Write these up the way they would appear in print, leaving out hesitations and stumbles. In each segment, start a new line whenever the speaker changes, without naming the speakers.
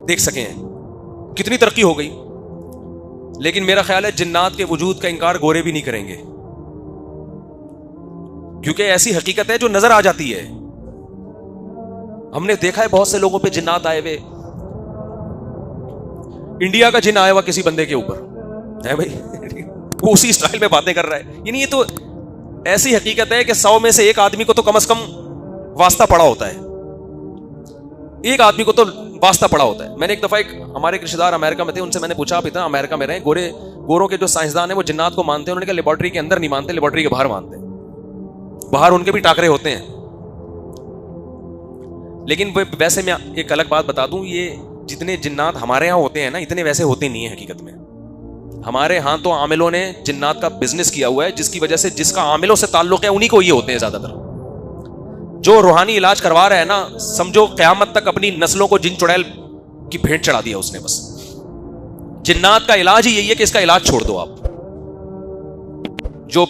دیکھ سکیں. کتنی ترقی ہو گئی. لیکن میرا خیال ہے جنات کے وجود کا انکار گورے بھی نہیں کریں گے, کیونکہ ایسی حقیقت ہے جو نظر آ جاتی ہے. ہم نے دیکھا ہے بہت سے لوگوں پہ جنات آئے ہوئے. انڈیا کا جن آیا ہوا کسی بندے کے اوپر ہے بھائی, وہ اسی اسٹائل میں باتیں کر رہا ہے. یعنی یہ تو ایسی حقیقت ہے کہ 100 میں سے ایک آدمی کو تو کم از کم واسطہ پڑا ہوتا ہے, ایک آدمی کو تو واسطہ پڑا ہوتا ہے. میں نے ایک دفعہ ہمارے رشتے دار امریکہ میں تھے, ان سے میں نے پوچھا, آپ اتنا امریکہ میں رہے, گوروں کے جو سائنسدان ہیں وہ جنات کو مانتے ہیں؟ انہوں نے کہا لیبارٹری کے اندر نہیں مانتے, لیبارٹری کے باہر مانتے ہیں. باہر ان کے بھی ٹاکرے ہوتے ہیں. لیکن ویسے میں ایک الگ بات بتا دوں, یہ جتنے جنات ہمارے ہاں ہوتے ہیں نا, اتنے ویسے ہوتے نہیں ہیں حقیقت میں. ہمارے ہاں تو عاملوں نے جنات کا بزنس کیا ہوا ہے, جس کی وجہ سے جس کا عاملوں سے تعلق ہے انہی کو یہ ہوتے ہیں زیادہ تر. جو روحانی علاج کروا رہا ہے نا, سمجھو قیامت تک اپنی نسلوں کو جن چڑیل کی بھیٹ چڑھا دیا اس نے. بس جنات کا علاج ہی یہی ہے کہ اس کا علاج چھوڑ دو آپ. جو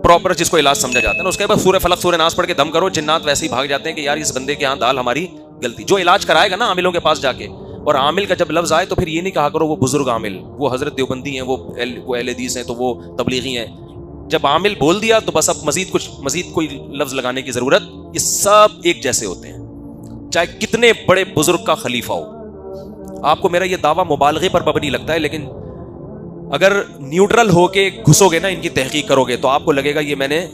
پراپر جس کو علاج سمجھا جاتا ہے نا, اس کے بعد سورہ فلق سورہ ناس پڑھ کے دم کرو, جنات ویسے ہی بھاگ جاتے ہیں کہ یار اس بندے کے ہاں دال ہماری غلطی. جو علاج کرائے گا نا عاملوں کے پاس جا کے, اور عامل کا جب لفظ آئے تو پھر یہ نہیں کہا کرو وہ بزرگ عامل, وہ حضرت دیوبندی ہیں, وہ اہل حدیث ہیں, تو وہ تبلیغی ہیں. جب عامل بول دیا تو بس اب مزید کوئی لفظ لگانے کی ضرورت, یہ سب ایک جیسے ہوتے ہیں, چاہے کتنے بڑے بزرگ کا خلیفہ ہو. آپ کو میرا یہ دعویٰ مبالغے پر مبنی لگتا ہے, لیکن اگر نیوٹرل ہو کے گھسو گے نا, ان کی تحقیق کرو گے, تو آپ کو لگے گا یہ میں نے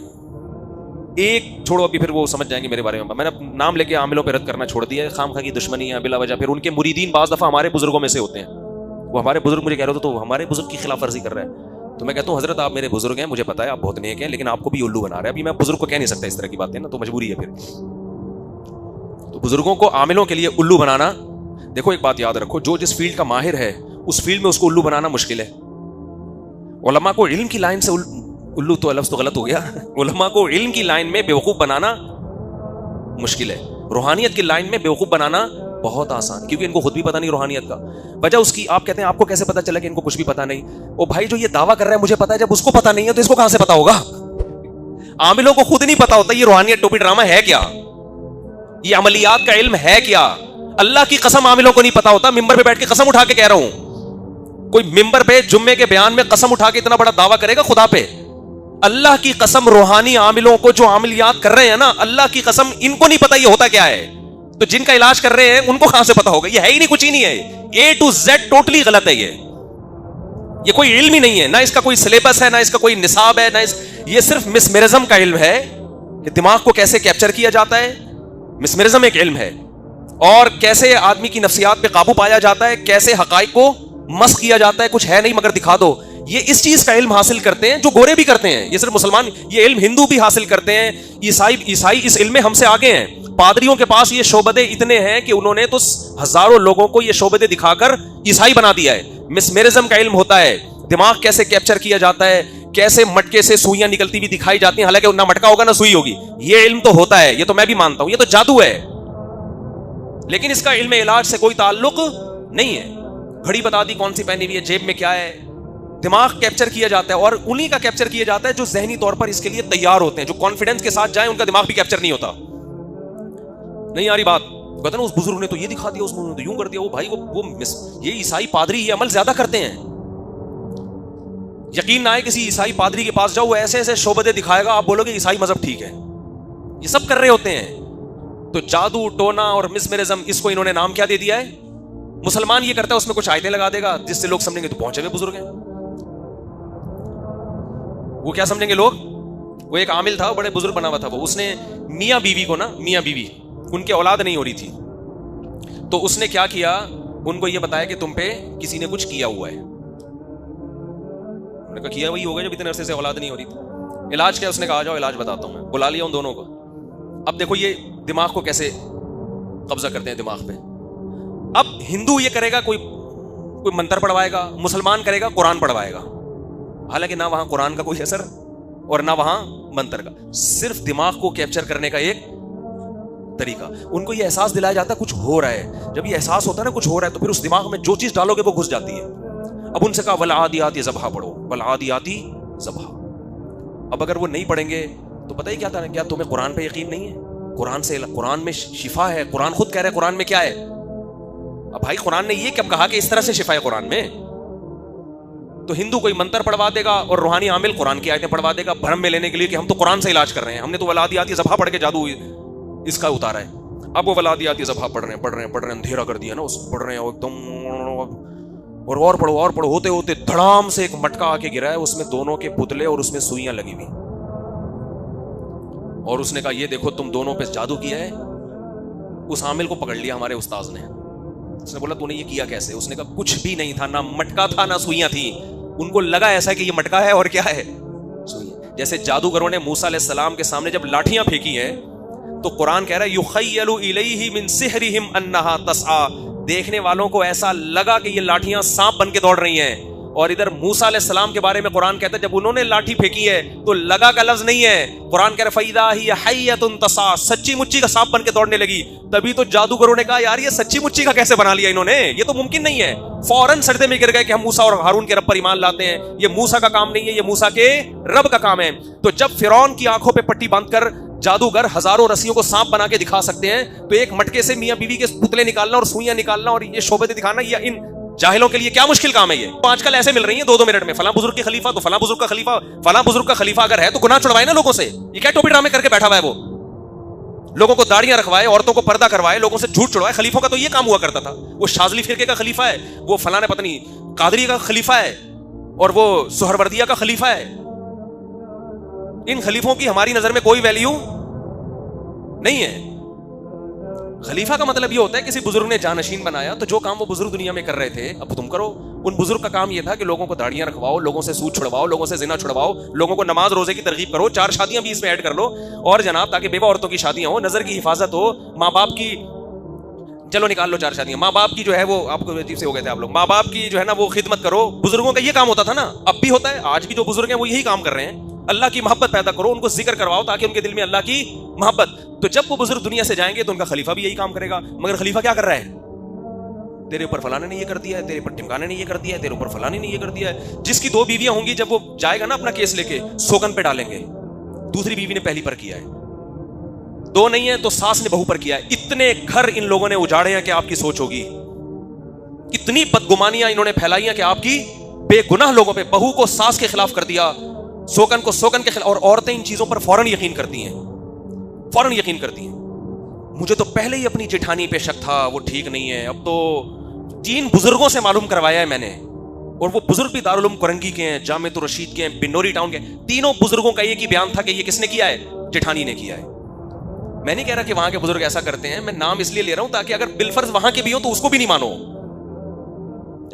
ایک چھوڑو, ابھی پھر وہ سمجھ جائیں گے میرے بارے میں. میں نے نام لے کے عاملوں پہ رد کرنا چھوڑ دیا ہے, خام خواہ کی دشمنی ہے بلا وجہ. پھر ان کے مریدین بعض دفعہ ہمارے بزرگوں میں سے ہوتے ہیں. وہ ہمارے بزرگ مجھے کہہ رہے ہوتے تو ہمارے بزرگ کی خلاف ورزی کر رہا ہے. تو میں کہتا ہوں حضرت آپ میرے بزرگ ہیں, مجھے پتا ہے آپ بہت نیک ہیں, لیکن آپ کو بھی الو بنا رہا ہے. ابھی میں بزرگ کو کہہ نہیں سکتا اس طرح کی باتیں نا, تو مجبوری ہے پھر. تو بزرگوں کو عاملوں کے لیے الو بنانا, دیکھو ایک بات یاد رکھو, جو جس فیلڈ کا ماہر ہے اس فیلڈ میں اس کو الو بنانا مشکل ہے. علماء کو علم کی لائن سے الو تو لفظ تو غلط ہو گیا, علماء کو علم کی لائن میں بیوقوف بنانا مشکل ہے. روحانیت کی لائن میں بیوقوف بنانا بہت آسان, کیونکہ ان کو خود بھی پتا نہیں روحانیت کا. وجہ اس کی آپ کہتے ہیں آپ کو کیسے پتا چلا کہ ان کو کچھ بھی پتا نہیں. او بھائی, جو یہ دعویٰ کر رہا ہے مجھے پتا ہے, جب اس کو پتا نہیں ہے تو اس کو کہاں سے پتا ہوگا؟ عاملوں کو خود نہیں پتا ہوتا یہ روحانیت ٹوپی ڈرامہ ہے کیا, یہ عملیات کا علم ہے کیا. اللہ کی قسم عاملوں کو نہیں پتا ہوتا. ممبر پہ بیٹھ کے قسم اٹھا کے کہہ رہا ہوں, کوئی ممبر پہ جمعے کے بیان میں قسم اٹھا کے اتنا بڑا دعویٰ کرے گا خدا پہ؟ اللہ کی قسم روحانی عاملوں کو جو عملیات کر رہے ہیں نا, اللہ کی قسم ان کو نہیں پتا یہ ہوتا کیا ہے. تو جن کا علاج کر رہے ہیں ان کو کہاں سے پتا ہوگا؟ یہ ہے ہی نہیں, کچھ ہی نہیں ہے. A to Z ٹوٹلی غلط ہے. یہ کوئی علم ہی نہیں ہے, نہ اس کا کوئی سلیبس ہے, نہ اس کا کوئی نصاب ہے, نہ یہ صرف مسمرزم کا علم ہے کہ دماغ کو کیسے کیپچر کیا جاتا ہے. مسمرزم ایک علم ہے, اور کیسے آدمی کی نفسیات پہ قابو پایا جاتا ہے, کیسے حقائق کو مسخ کیا جاتا ہے. کچھ ہے نہیں مگر دکھا دو. یہ اس چیز کا علم حاصل کرتے ہیں جو گورے بھی کرتے ہیں. یہ صرف مسلمان, یہ علم ہندو بھی حاصل کرتے ہیں. عیسائی اس علم میں ہم سے آگے ہیں. پادریوں کے پاس یہ شعبدے اتنے ہیں کہ انہوں نے تو ہزاروں لوگوں کو یہ شعبدے دکھا کر عیسائی بنا دیا ہے. مسمرزم کا علم ہوتا ہے دماغ کیسے کیپچر کیا جاتا ہے, کیسے مٹکے سے سوئیاں نکلتی ہوئی دکھائی جاتی ہیں, حالانکہ نہ مٹکا ہوگا نہ سوئی ہوگی. یہ علم تو ہوتا ہے, یہ تو میں بھی مانتا ہوں, یہ تو جادو ہے. لیکن اس کا علم علاج سے کوئی تعلق نہیں ہے. گھڑی بتا دی کون سی پہنی ہوئی ہے, جیب میں کیا ہے. دماغ کیپچر کیا جاتا ہے, اور انہی کا کیپچر کیا جاتا ہے جو ذہنی طور پر اس کے لیے تیار ہوتے ہیں, جو کانفیڈنس کے ساتھ جائیں. ان کا دماغ بھی کیپچر نہیں ہوتا. نہیں آ رہی بات؟ کہتے ہیں اس بزرگ نے تو یہ دکھا دیا, اس نے تو یوں کر دیا. وہ بھائی وہ یہ عیسائی پادری یہ عمل زیادہ کرتے ہیں. یقین نہ آئے کسی عیسائی پادری کے پاس جاؤ, وہ ایسے ایسے شعبدے دکھائے گا, آپ بولو گے عیسائی مذہب ٹھیک ہے. یہ سب کر رہے ہوتے ہیں. تو جادو ٹونا اور مسمرزم, اس کو انہوں نے نام کیا دے دیا ہے؟ مسلمان یہ کرتا ہے اس میں کچھ آیتیں لگا دے گا جس سے لوگ سمجھیں گے تو پہنچے ہوئے بزرگ ہیں. وہ کیا سمجھیں گے لوگ؟ وہ ایک عامل تھا, بڑے بزرگ بنا ہوا تھا وہ. اس نے میاں بیوی کو نا, میاں بیوی ان کے اولاد نہیں ہو رہی تھی, تو اس نے کیا کیا, ان کو یہ بتایا کہ تم پہ کسی نے کچھ کیا ہوا ہے. انہوں نے کہا کیا وہی ہوگا جب اتنے عرصے سے اولاد نہیں ہو رہی تھی. علاج کیا؟ اس نے کہا آ جاؤ علاج بتاتا ہوں. میں بلا لیا ان دونوں کو. اب دیکھو یہ دماغ کو کیسے قبضہ کرتے ہیں دماغ پہ. اب ہندو یہ کرے گا, کوئی منتر پڑھوائے گا, مسلمان کرے گا قرآن پڑھوائے گا, حالانکہ نہ وہاں قرآن کا کوئی اثر اور نہ وہاں منتر کا, صرف دماغ کو کیپچر کرنے کا ایک طریقہ. ان کو یہ احساس دلایا جاتا ہے کچھ ہو رہا ہے. جب یہ احساس ہوتا ہے نا کچھ ہو رہا ہے, تو پھر اس دماغ میں جو چیز ڈالو گے وہ گھس جاتی ہے. اب ان سے کہا والعادیاتی ضبحا پڑھو, والعادیاتی ضبحا. اب اگر وہ نہیں پڑھیں گے تو پتہ ہی کیا تھا, کیا تمہیں قرآن پہ یقین نہیں ہے؟ قرآن میں شفا ہے. قرآن خود کہہ رہا ہے قرآن میں کیا ہے, اب بھائی قرآن نے یہ کب کہا کہ اس طرح سے شفا ہے قرآن میں؟ تو ہندو کوئی منتر پڑھوا دے گا اور روحانی عامل قرآن کی آیتیں پڑھوا دے گا بھرم میں لینے کے لیے کہ ہم تو قرآن سے علاج کر رہے ہیں, ہم نے تو ولادیاتی ذبح پڑھ کے جادو اس کا اتارا ہے. اب وہ ولادیاتی ذبح پڑھ رہے ہیں, اندھیرا کر دیا نا, اس پڑھ رہے ہیں ایک دم, اور پڑھو ہوتے ہوتے دھڑام سے ایک مٹکا آ کے گرا ہے, اس میں دونوں کے پتلے اور اس میں سوئیاں لگی ہوئی, اور اس نے کہا یہ دیکھو تم دونوں پہ جادو کیا ہے. اس عامل کو پکڑ لیا ہمارے استاذ نے, اس نے بولا تو نے یہ کیا کیسے؟ اس نے کہا کچھ بھی نہیں تھا, نہ مٹکا تھا نہ سوئیاں تھی. ان کو لگا ایسا کہ یہ مٹکا ہے اور کیا ہے, سوئیاں. جیسے جادوگروں نے موسیٰ علیہ السلام کے سامنے جب لاٹھیاں پھینکی ہیں تو قرآن کہہ رہا ہے یخیل الیہ من سحرہم انہا تسعی, دیکھنے والوں کو ایسا لگا کہ یہ لاٹھیاں سانپ بن کے دوڑ رہی ہیں. اور ادھر موسیٰ علیہ السلام کے بارے میں قرآن کہتا ہے جب انہوں نے لاٹھی پھینکی ہے تو لگا کا لفظ نہیں ہے, قرآن کہہ رہا ہے فَإِذَا هِيَ حَيَّةٌ تَسْعَىٰ, سچی مچی کا سانپ بن کے دوڑنے لگی. تبھی تو جادوگروں نے کہا یار یہ سچی مچی کا کیسے بنا لیا انہوں نے, یہ تو ممکن نہیں ہے. فوراً سجدے میں گر گئے کہ ہم موسیٰ اور ہارون کے رب پر ایمان لاتے ہیں, یہ موسیٰ کا کام نہیں ہے, یہ موسیٰ کے رب کا کام ہے. تو جب فرعون کی آنکھوں پہ پٹی باندھ کر جادوگر ہزاروں رسیوں کو سانپ بنا کے دکھا سکتے ہیں, تو ایک مٹکے سے میاں بیوی کے پتلے نکالنا اور سوئیاں نکالنا اور یہ شعبے دکھانا, یہ ان جاہلوں کے لیے کیا مشکل کام ہے. یہ آج کل ایسے مل رہی ہیں 2-2 منٹ میں, فلاں بزرگ کی خلیفہ تو فلاں بزرگ کا خلیفہ, فلاں بزرگ کا خلیفہ اگر ہے تو گناہ چھڑوائے نا لوگوں سے. یہ کیا ٹوپی ڈرامے کر کے بیٹھا ہوا ہے, وہ لوگوں کو داڑیاں رکھوائے, عورتوں کو پردہ کروائے, لوگوں سے جھوٹ چھڑوائے. خلیفوں کا تو یہ کام ہوا کرتا تھا, وہ شاذلی فرقے کا خلیفہ ہے, وہ فلاں پتہ نہیں قادری کا خلیفہ ہے, اور وہ سہروردیہ کا خلیفہ ہے. ان خلیفوں کی ہماری نظر میں کوئی ویلیو نہیں ہے. خلیفہ کا مطلب یہ ہوتا ہے کسی بزرگ نے جانشین بنایا تو جو کام وہ بزرگ دنیا میں کر رہے تھے اب تم کرو. ان بزرگ کا کام یہ تھا کہ لوگوں کو داڑیاں رکھواؤ, لوگوں سے سود چھڑواؤ, لوگوں سے زنا چھڑواؤ, لوگوں کو نماز روزے کی ترغیب کرو, 4 شادیاں بھی اس میں ایڈ کر لو, اور جناب تاکہ بیوہ عورتوں کی شادیاں ہو, نظر کی حفاظت ہو, ماں باپ کی, چلو نکال لو 4 شادیاں, ماں باپ کی جو ہے وہ, آپ کو عجیب سے ہو گئے تھے آپ لوگ, ماں باپ کی جو ہے نا وہ خدمت کرو. بزرگوں کا یہ کام ہوتا تھا نا, اب بھی ہوتا ہے, آج بھی جو بزرگ ہیں وہ یہی کام کر رہے ہیں. اللہ کی محبت پیدا کرو, ان کو ذکر کرواؤ تاکہ ان کے دل میں اللہ کی محبت. تو جب وہ بزرگ دنیا سے جائیں گے تو ان کا خلیفہ بھی یہی کام کرے گا. مگر خلیفہ کیا کر رہا ہے, تیرے اوپر فلانے نے یہ کر دیا ہے, تیرے اوپر ٹمکانے نے یہ کر دیا ہے, تیرے اوپر فلانے نے یہ کر دیا ہے. جس کی 2 بیویاں ہوں گی جب وہ جائے گا نا اپنا کیس لے کے, سوگن پہ ڈالیں گے, دوسری بیوی نے پہلی پر کیا ہے, 2 نہیں ہے تو ساس نے بہو پر کیا ہے. اتنے گھر ان لوگوں نے اجاڑے ہیں کہ آپ کی سوچ ہوگی, اتنی بدگمانیاں انہوں نے پھیلائی ہیں کہ آپ کی بے گناہ لوگوں پہ, بہو کو ساس کے خلاف کر دیا, سوگن کو سوگن کے خلاف. اور عورتیں ان چیزوں پر فوراً یقین کرتی ہیں, فوراً یقین کرتی ہیں. مجھے تو پہلے ہی اپنی جٹھانی پہ شک تھا, وہ ٹھیک نہیں ہے. اب تو 3 بزرگوں سے معلوم کروایا ہے میں نے, اور وہ بزرگ بھی دارالعلوم کرنگی کے ہیں, جامعۃ الرشید کے ہیں, بنوری ٹاؤن کے ہیں. تینوں بزرگوں کا ایک ہی بیان تھا کہ یہ کس نے کیا ہے, جٹھانی نے کیا ہے. میں نہیں کہہ رہا کہ وہاں کے بزرگ ایسا کرتے ہیں, میں نام اس لیے لے رہا ہوں تاکہ اگر بالفرض وہاں کے بھی ہوں تو اس کو بھی نہیں مانو.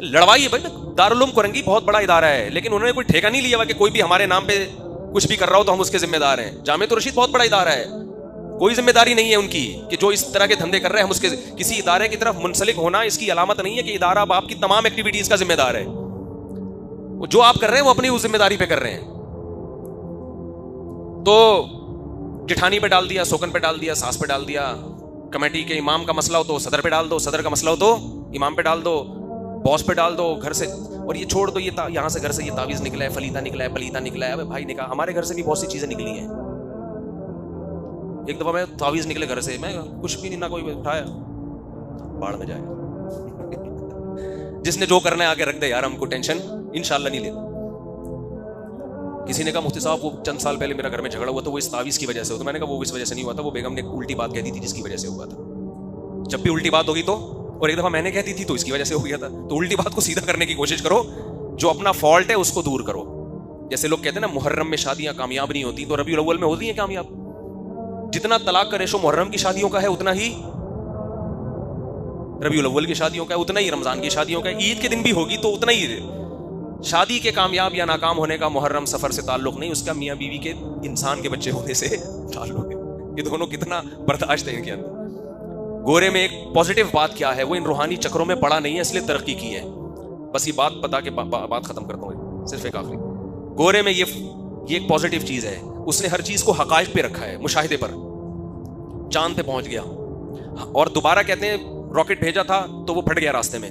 لڑوائی ہے بھائی, دارالعلوم کرنگی بہت بڑا ادارہ ہے, لیکن انہوں نے کوئی ٹھیکہ نہیں لیا ہوا کہ کوئی بھی ہمارے نام پہ کچھ بھی کر رہا ہو تو ہم اس کے ذمہ دار ہیں. جامعۃ الرشید بہت بڑا ادارہ ہے, کوئی ذمہ داری نہیں ہے ان کی کہ جو اس طرح کے دھندے کر رہے ہیں ہم اس کے, کسی ادارے کی طرف منسلک ہونا اس کی علامت نہیں ہے کہ ادارہ اب آپ کی تمام ایکٹیویٹیز کا ذمہ دار ہے. جو آپ کر رہے ہیں وہ اپنی اس ذمہ داری پہ کر رہے ہیں. تو جٹھانی پہ ڈال دیا, سوکن پہ ڈال دیا, ساس پہ ڈال دیا. کمیٹی کے امام کا مسئلہ ہو تو صدر پہ ڈال دو, صدر کا مسئلہ ہو تو امام پہ ڈال دو, باس پہ ڈال دو, گھر سے. اور یہ چھوڑ دو, یہ یہاں سے گھر سے یہ تعویذ نکلا ہے, فلیتا نکلا ہے, پلیتا نکلا ہے. ابے بھائی نکاح, ہمارے گھر سے بھی بہت سی چیزیں نکلی ہیں. ایک دفعہ میں تعویذ نکلے گھر سے, میں کچھ بھی نہیں, نہ کوئی اٹھایا, باڑ میں جائے. جس نے جو کرنا ہے آگے رکھ دے یار, ہم کو ٹینشن انشاءاللہ نہیں لیتے. کسی نے کہا مفتی صاحب وہ چند سال پہلے میرا گھر میں جھگڑا ہوا تھا, وہ اس تعویذ کی وجہ سے ہوا. تو میں نے کہا وہ اس وجہ سے نہیں ہوا تھا, وہ بیگم نے الٹی بات کہہ دی تھی جس کی وجہ سے ہوا تھا. جب بھی الٹی بات ہوگی تو, اور ایک دفعہ میں نے کہہ دی تھی تو اس کی وجہ سے ہو گیا تھا. تو الٹی بات کو سیدھا کرنے کی کوشش کرو, جو اپنا فالٹ ہے اس کو دور کرو. جیسے لوگ کہتے ہیں نا محرم میں شادیاں کامیاب نہیں ہوتی, تو ربیع الاول میں ہوتی ہیں کامیاب. جتنا طلاق کا ریشو محرم کی شادیوں کا ہے اتنا ہی ربیع الاول کی شادیوں کا ہے, اتنا ہی رمضان کی شادیوں کا ہے. عید کے دن بھی ہوگی تو اتنا ہی. شادی کے کامیاب یا ناکام ہونے کا محرم سفر سے تعلق نہیں, اس کا میاں بیوی کے انسان کے بچے ہونے سے تعلق ہے. یہ دونوں کتنا برداشت ہے ان کے اندر. گورے میں ایک پازیٹیو بات کیا ہے, وہ ان روحانی چکروں میں پڑا نہیں ہے اس لیے ترقی کی ہے. بس یہ بات بتا کے بات ختم کرتا ہوں, صرف ایک آخری. گورے میں یہ ایک پازیٹیو چیز ہے, اس نے ہر چیز کو حقائق پہ رکھا ہے, مشاہدے پر. چاند پہ پہنچ گیا, اور دوبارہ کہتے ہیں راکٹ بھیجا تھا تو وہ پھٹ گیا راستے میں.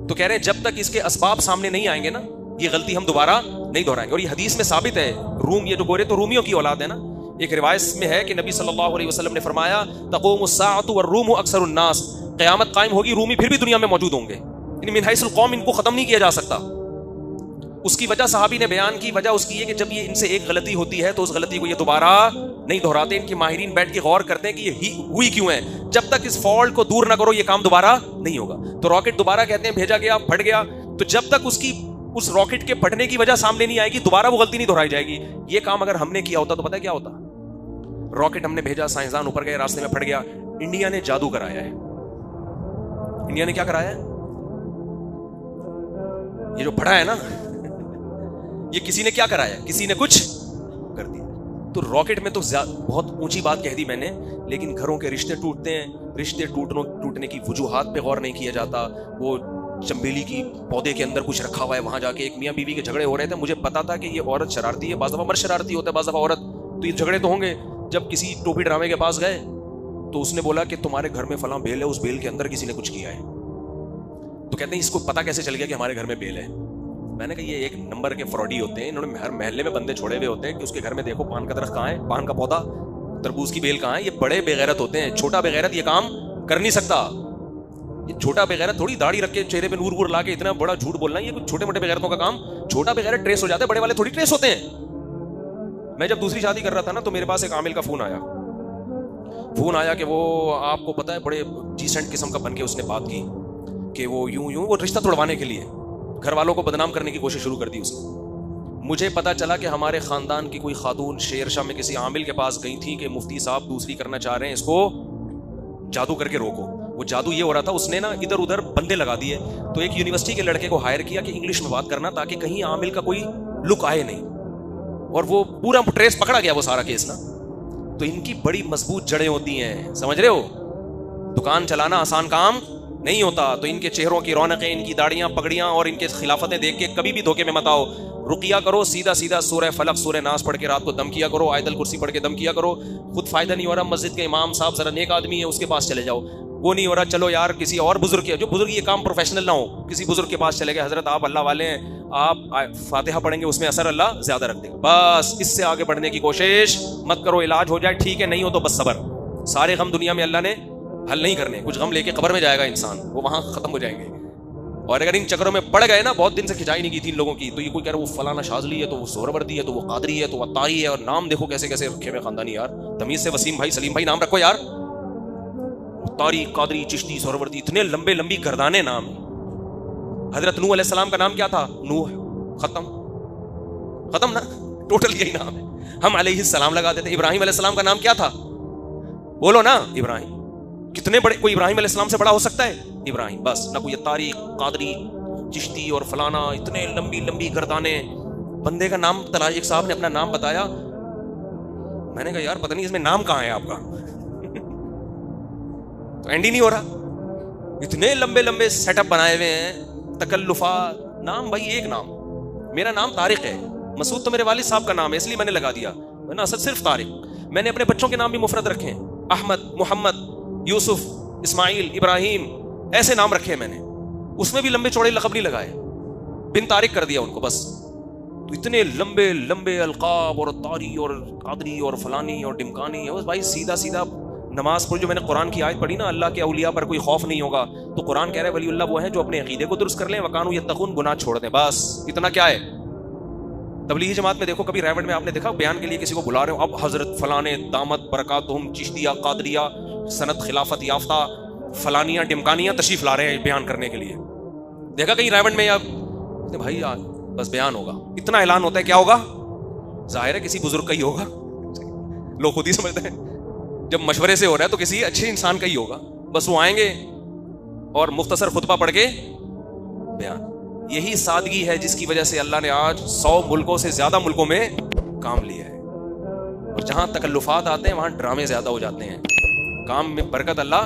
تو کہہ رہے ہیں جب تک اس کے اسباب سامنے نہیں آئیں گے نا, یہ غلطی ہم دوبارہ نہیں دہرائیں گے. اور یہ حدیث میں ثابت ہے, روم, یہ جو گورے تو رومیوں کی اولاد ہے نا, ایک روایت میں ہے کہ نبی صلی اللہ علیہ وسلم نے فرمایا تقوم الساعۃ والروم اکثر الناس، قیامت قائم ہوگی، رومی پھر بھی دنیا میں موجود ہوں گے، یعنی من حیث القوم ان کو ختم نہیں کیا جا سکتا. اس کی وجہ صحابی نے بیان کی، وجہ اس کی ہے کہ جب یہ ان سے ایک غلطی ہوتی ہے تو اس غلطی کو یہ دوبارہ نہیں دہراتے. ان کے ماہرین بیٹھ کے غور کرتے ہیں کہ یہ ہوئی کیوں ہے، جب تک اس فالٹ کو دور نہ کرو یہ کام دوبارہ نہیں ہوگا. تو راکٹ دوبارہ کہتے ہیں بھیجا گیا، پھٹ گیا، تو جب تک اس راکٹ کے پھٹنے کی وجہ سامنے نہیں آئے گی دوبارہ وہ غلطی نہیں دہرائی جائے گی. یہ کام اگر ہم نے کیا ہوتا تو پتہ ہے کیا ہوتا؟ راکٹ ہم نے بھیجا، سائنسدان اوپر گئے، راستے میں پھٹ گیا. انڈیا نے جادو کرایا ہے. انڈیا نے کیا کرایا ہے؟ یہ جو پھٹا ہے نا یہ کسی نے کیا کرایا؟ کسی نے کچھ کر دیا. تو راکٹ میں تو بہت اونچی بات کہہ دی میں نے، لیکن گھروں کے رشتے ٹوٹتے ہیں، رشتے ٹوٹنے کی وجوہات پہ غور نہیں کیا جاتا. وہ چمبیلی کی پودے کے اندر کچھ رکھا ہوا ہے، وہاں جا کے ایک میاں بیوی کے جھگڑے ہو رہے تھے. مجھے پتا تھا کہ یہ عورت شرارتی ہے، بعض دفعہ مرد شرارتی ہوتا ہے، بعض دفعہ عورت، تو یہ جھگڑے تو ہوں گے. جب کسی ٹوپی ڈرامے کے پاس گئے تو اس نے بولا کہ تمہارے گھر میں فلاں بیل ہے، اس بیل کے اندر کسی نے کچھ کیا ہے. تو کہتے ہیں اس کو پتا کیسے چل گیا کہ ہمارے گھر میں بیل ہے؟ میں نے کہا یہ ایک نمبر کے فراڈی ہوتے ہیں، انہوں نے ہر محلے میں بندے چھوڑے ہوئے ہوتے ہیں کہ اس کے گھر میں دیکھو پان کا درخت کہاں ہے، پان کا پودا، تربوز کی بیل کہاں ہے. یہ بڑے بے غیرت ہوتے ہیں. چھوٹا بے غیرت یہ کام کر نہیں سکتا. یہ چھوٹا بے غیرت تھوڑی داڑھی رکھ کے چہرے پہ نور لا کے اتنا بڑا جھوٹ بولنا ہے، یہ کچھ چھوٹے موٹے بے غیرتوں کا کام. چھوٹا بے غیرت ٹریس ہو جاتا ہے، بڑے والے تھوڑی ٹریس ہوتے ہیں. میں جب دوسری شادی کر رہا تھا نا تو میرے پاس ایک عامل کا فون آیا کہ وہ آپ کو پتا ہے بڑے ڈیسنٹ قسم کا بن کے اس نے بات کی کہ وہ یوں وہ رشتہ توڑوانے کے لیے گھر والوں کو بدنام کرنے کی کوشش شروع کر دی اس نے. مجھے پتا چلا کہ ہمارے خاندان کی کوئی خاتون شیر شاہ میں کسی عامل کے پاس گئی تھی کہ مفتی صاحب دوسری کرنا چاہ رہے ہیں، اس کو جادو کر کے روکو. وہ جادو یہ ہو رہا تھا، اس نے نا ادھر ادھر بندے لگا دیے. تو ایک یونیورسٹی کے لڑکے کو ہائر کیا کہ انگلش میں بات کرنا تاکہ کہیں عامل کا کوئی لک آئے نہیں. اور وہ پورا ٹریس پکڑا گیا وہ سارا کیس نا. تو ان کی بڑی مضبوط جڑیں ہوتی ہیں، سمجھ رہے ہو؟ دکان چلانا آسان کام نہیں ہوتا. تو ان کے چہروں کی رونقیں، ان کی داڑیاں پگڑیاں اور ان کے خلافتیں دیکھ کے کبھی بھی دھوکے میں مت آؤ. رقیہ کرو، سیدھا سورہ فلق سورہ ناس پڑھ کے رات کو دم کیا کرو، آیت الکرسی پڑھ کے دم کیا کرو. خود فائدہ نہیں ہو رہا، مسجد کے امام صاحب ذرا نیک آدمی ہے اس کے پاس چلے جاؤ. وہ نہیں ہو رہا، چلو یار کسی اور بزرگ کے، جو بزرگ یہ کام پروفیشنل نہ ہو، کسی بزرگ کے پاس چلے گئے، حضرت آپ اللہ والے ہیں، آپ فاتحہ پڑھیں گے اس میں اثر اللہ زیادہ رکھ دے گا. بس اس سے آگے بڑھنے کی کوشش مت کرو. علاج ہو جائے ٹھیک ہے، نہیں ہو تو بس صبر. سارے غم دنیا میں اللہ نے حل نہیں کرنے. کچھ غم لے کے قبر میں جائے گا انسان، وہ وہاں ختم ہو جائیں گے. اور اگر ان چکروں میں پڑ گئے نا، بہت دن سے کھچائی نہیں کی تھی ان لوگوں کی، تو یہ کوئی کہہ رہا وہ فلانا شاذلی ہے، تو وہ سہروردی ہے، تو وہ قادری ہے، تو وہ عطاری ہے، اور نام دیکھو کیسے کیسے رکھے ہوئے خاندانی. یار تمیز سے وسیم بھائی، سلیم بھائی نام رکھو یار. عطاری، قادری، چشتی، سہروردی، اتنے لمبی گردانے نام. حضرت نوح علیہ السلام کا نام کیا تھا؟ نوح. ختم نا، ٹوٹل یہی نام ہے. ہم علیہ السلام لگا دیتے. ابراہیم علیہ السلام کا نام کیا تھا؟ بولو نا. ابراہیم. کتنے بڑے، کوئی ابراہیم علیہ السلام سے بڑا ہو سکتا ہے؟ ابراہیم. بس نہ کوئی عطاری، قادری، چشتی اور فلانا، اتنے لمبی گردانے. بندے کا نام ایک صاحب نے اپنا نام بتایا، میں نے کہا یار پتہ نہیں اس میں نام کہاں ہے آپ کا. تو اینڈ ہی نہیں ہو رہا. اتنے لمبے سیٹ اپ بنائے ہوئے ہیں، تکلفات. نام بھائی ایک نام. میرا نام طارق ہے، مسعود تو میرے والد صاحب کا نام ہے اس لیے میں نے لگا دیا، ورنہ اصل صرف طارق. میں نے اپنے بچوں کے نام بھی مفرد رکھے ہیں، احمد، محمد، یوسف، اسماعیل، ابراہیم، ایسے نام رکھے میں نے. اس میں بھی لمبے چوڑے لقب نہیں لگائے، بن طارق کر دیا ان کو بس. تو اتنے لمبے القاب اور طاری اور قادری اور فلانی اور ڈمکانی. بس بھائی سیدھا نماز پڑھ. جو میں نے قرآن کی آیت پڑھی نا، اللہ کے اولیاء پر کوئی خوف نہیں ہوگا، تو قرآن کہہ رہا ہے ولی اللہ وہ ہیں جو اپنے عقیدے کو درست کر لیں، وکانوا یتقون، گناہ چھوڑ دیں. بس اتنا کیا ہے. تبلیغی جماعت میں دیکھو، کبھی ریوڑ میں آپ نے دیکھا بیان کے لیے کسی کو بلا رہے ہو، اب حضرت فلانے دامت برکاتہم چشتیہ قادریہ سند خلافت یافتہ فلانیاں ڈمکانیاں تشریف لا رہے ہیں بیان کرنے کے لیے؟ دیکھا کہیں ریوڑ میں؟ یا بھائی بس بیان ہوگا، اتنا اعلان ہوتا ہے، کیا ہوگا؟ ظاہر ہے کسی بزرگ کا ہی ہوگا، لوگ خود ہی سمجھتے ہیں. جب مشورے سے ہو رہا ہے تو کسی اچھے انسان کا ہی ہوگا. بس وہ آئیں گے اور مختصر خطبہ پڑھ کے بیان. یہی سادگی ہے جس کی وجہ سے اللہ نے آج 100 ملکوں سے زیادہ ملکوں میں کام لیا ہے. اور جہاں تکلفات آتے ہیں وہاں ڈرامے زیادہ ہو جاتے ہیں. کام میں برکت اللہ